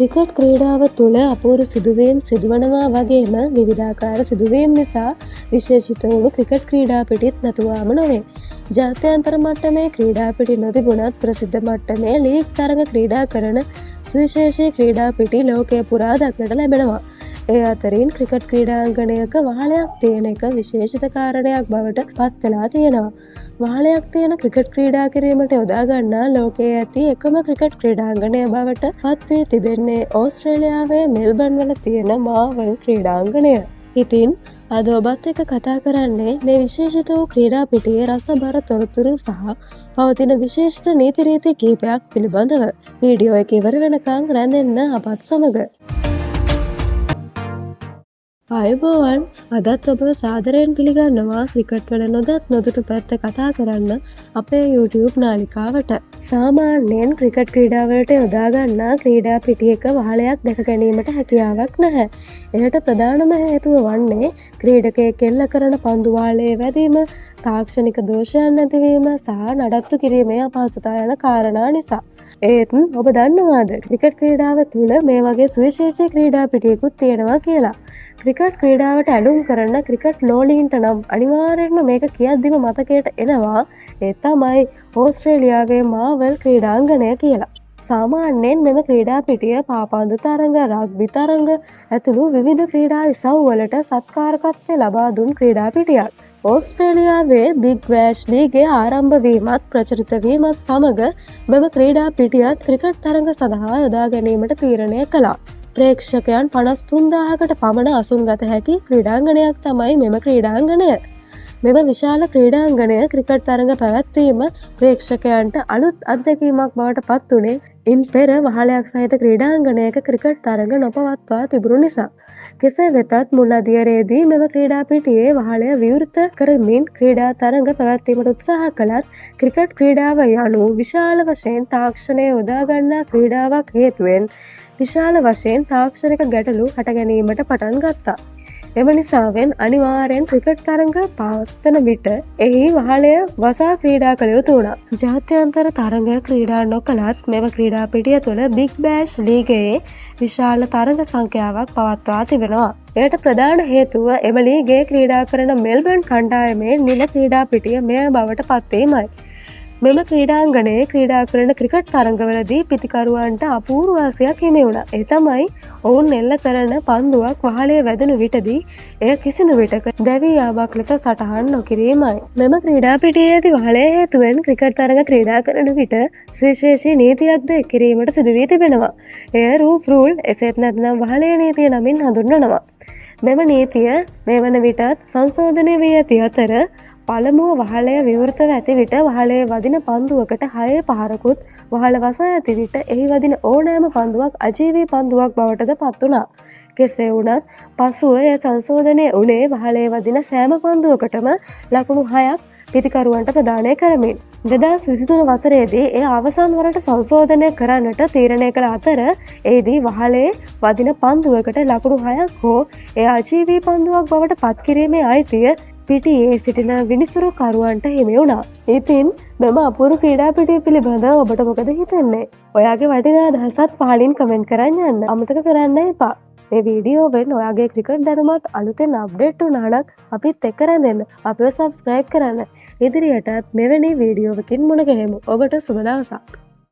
Cricket ක්‍රීඩාව තුළ අපූරු සිදුවීම් සිදුවනවා වගේම විවිධාකාර සිදුවීම් නිසා විශේෂිත වුණු ක්‍රිකට් ක්‍රීඩා පිටිත් නැතුවාම නොවේ. ජාත්‍යන්තර මට්ටමේ ක්‍රීඩා පිටි නොතිබුණත් ප්‍රසිද්ධ මට්ටමේ ලීග් තරග ක්‍රීඩා කරන සුවිශේෂී ක්‍රීඩා පිටි ලෝකය පුරා දක්නට ලැබෙනවා. ඒ අතරින් ක්‍රිකට් ක්‍රීඩාංගණයක වහලයක් තියෙන එක විශේෂිත කාරණයක් බවට පත්වෙලා තියෙනවා. වහලයක් තියෙන ක්‍රිකට් ක්‍රීඩා කිරීමට යොදා ගන්නා ලෝකයේ ඇති එකම ක්‍රිකට් ක්‍රීඩාංගණය බවට පත්වී තිබෙන්නේ ඕස්ට්‍රේලියාවේ මෙල්බර්න් වල තියෙන මාවල් ක්‍රීඩාංගණය. ඉතින් අද ඔබත් එක්ක කතා කරන්නේ මේ විශේෂිත වූ ක්‍රීඩා පිටියේ රසබර තොරතුරු සහ පවතින විශේෂිත නීති රීති කිහිපයක් පිළිබඳව. වීඩියෝ එක ඉවර වෙනකන් රැඳෙන්න අපත් සමග. අයබෝවන්, අදත් ඔබව සාදරයෙන් පිළිගන්නවා ක්‍රිකට් වල නොදත් නොදුටු පැත්ත කතා කරන්න අපේ YouTube නාලිකාවට. සාමාන්‍යයෙන් ක්‍රිකට් ක්‍රීඩාවලට යොදා ගන්නා ක්‍රීඩා පිටියක වහලයක් දැක ගැනීමට හැකියාවක් නැහැ. එයට ප්‍රධානම හේතුව වන්නේ ක්‍රීඩකයෙක් එල්ල කරන පන්දු වාලයේ වැදීම, තාක්ෂණික දෝෂයන් නැතිවීම සහ නඩත්තු කිරීමේ අපහසුතා යන කාරණා නිසා. ඒත් ඔබ දන්නවාද ක්‍රිකට් ක්‍රීඩාව තුළ මේ වගේ සුවිශේෂී ක්‍රීඩා පිටියකුත් තියෙනවා කියලා? ක්‍රිකට් ක්‍රීඩාවට ඇලුම් කරන ක්‍රිකට් ලෝලීන්ට නම් අනිවාර්යෙන්ම මේක කියද්දිම මතකයට එනවා ඒ තමයි ඕස්ට්‍රේලියාවේ මාවල් ක්‍රීඩාංගණය කියලා. සාමාන්‍යයෙන් මෙම ක්‍රීඩා පිටිය පාපන්දු තරඟ, රග්බි තරඟ ඇතුළු විවිධ ක්‍රීඩා ඉසව්වලට සත්කාරකත්වය ලබා දුන් ක්‍රීඩා පිටියක්. ඕස්ට්‍රේලියාවේ බිග් බෑෂ් ලීගේ ආරම්භ වීමත් ප්‍රචලිත වීමත් සමග මෙම ක්‍රීඩා පිටියත් ක්‍රිකට් තරඟ සඳහා යොදා ගැනීමට තීරණය කළා. ප්‍රේක්ෂකයන් 53,000කට පමණ අසුන් ගත හැකි ක්‍රීඩාංගණයක් තමයි මෙම ක්‍රීඩාංගණය. මෙම විශාල ක්‍රීඩාංගණය ක්‍රිකට් තරඟ පැවැත්වීම ප්‍රේක්ෂකයන්ට අලුත් අත්දැකීමක් බවට පත් වුණේ ඉන් පෙර වහලයක් සහිත ක්‍රීඩාංගණයක ක්‍රිකට් තරඟ නොපවත්වා තිබුණු නිසා. කෙසේ වෙතත් මුල් අදියරේදී මෙම ක්‍රීඩා පිටියේ වහලය විවෘත කරමින් ක්‍රීඩා තරඟ පැවැත්වීමට උත්සාහ කළත් ක්‍රිකට් ක්‍රීඩාව යනු විශාල වශයෙන් තාක්ෂණය යොදා ගන්නා ක්‍රීඩාවක් හේතුවෙන් විශාල වශයෙන් තාක්ෂණික ගැටලු හට ගැනීමට පටන් ගත්තා. එම නිසාවෙන් අනිවාර්යෙන් ක්‍රිකට් තරඟ පවත්වන විට එහි වහලය වසා ක්‍රීඩා කළ යුතු වුණා. ජාත්‍යන්තර තරඟ ක්‍රීඩා නොකළත් මෙම ක්‍රීඩා පිටිය තුළ බිග් බෑෂ් ලීගයේ විශාල තරඟ සංඛ්‍යාවක් පවත්වා තිබෙනවා. එයට ප්‍රධාන හේතුව එම ලීගයේ ක්‍රීඩා කරන මෙල්බර්න් කණ්ඩායමේ නිල ක්‍රීඩා පිටිය මෙය බවට පත්වීමයි. මෙම ක්‍රීඩාංගණයේ ක්‍රීඩා කරන ක්‍රිකට් තරඟවලදී පිතිකරුවන්ට අපූර්ව වාසියක් හිමි වුණා. ඒ තමයි ඔවුන් එල්ල කරන පන්දුවක් වහලේ වැදුණු විටදී එය කිසිදු විටක දැවී යාමක් ලෙස සටහන් නොකිරීමයි. මෙම ක්‍රීඩා පිටියේ ඇති වහලේ හේතුවෙන් ක්‍රිකට් තරඟ ක්‍රීඩා කරන විට සුවිශේෂී නීතියක්ද කිරීමට සිදු වී තිබෙනවා. එය රූෆ් රූල්, එසේත් නැත්නම් වහලේ නීතිය නමින් හඳුන්වනවා. මෙම නීතිය මේ වන විටත් සංශෝධනය වී ඇති අතර පළමුව වහලය විවෘතව ඇති විට වහලේ වදින පන්දුවකට 6 පහරකුත්, වහල වසා ඇති විට එහි වදින ඕනෑම පන්දුවක් අජීවී පන්දුවක් බවටද පත් වුණා. කෙසේ වුණත් පසුව එය සංශෝධනය වුණේ වහලේ වදින සෑම පන්දුවකටම ලකුණු 6ක් පිතිකරුවන්ට ප්‍රදානය කරමින්. 2023 වසරේදී එය අවසන් වරට සංශෝධනය කරන්නට තීරණය කළ අතර එහිදී වහලේ වදින පන්දුවකට ලකුණු 6ක් හෝ එය අජීවී පන්දුවක් බවට පත් කිරීමේ අයිතිය පිටියේ සිටින විනිසුරු කරුවන්ට හිමි වුණා. ඉතින් මෙම අපූරු ක්‍රීඩා පිටිය පිළිබඳව ඔබට මොකද හිතෙන්නේ? ඔයාගේ වටිනා අදහසත් පහලින් කමෙන්ට් කරන්න යන්න අමතක කරන්න එපා. මේ වීඩියෝවෙන් ඔයාගේ ක්‍රිකට් දැනුමත් අලුතෙන් අප්ඩේට් වුණා නම් අපිත් එක්ක රැඳෙන්න. අපිව සබ්ස්ක්‍රයිබ් කරන්න. ඉදිරියටත් මෙවැනි වීඩියෝවකින් මුණ ගැහෙමු. ඔබට සුබ දවසක්.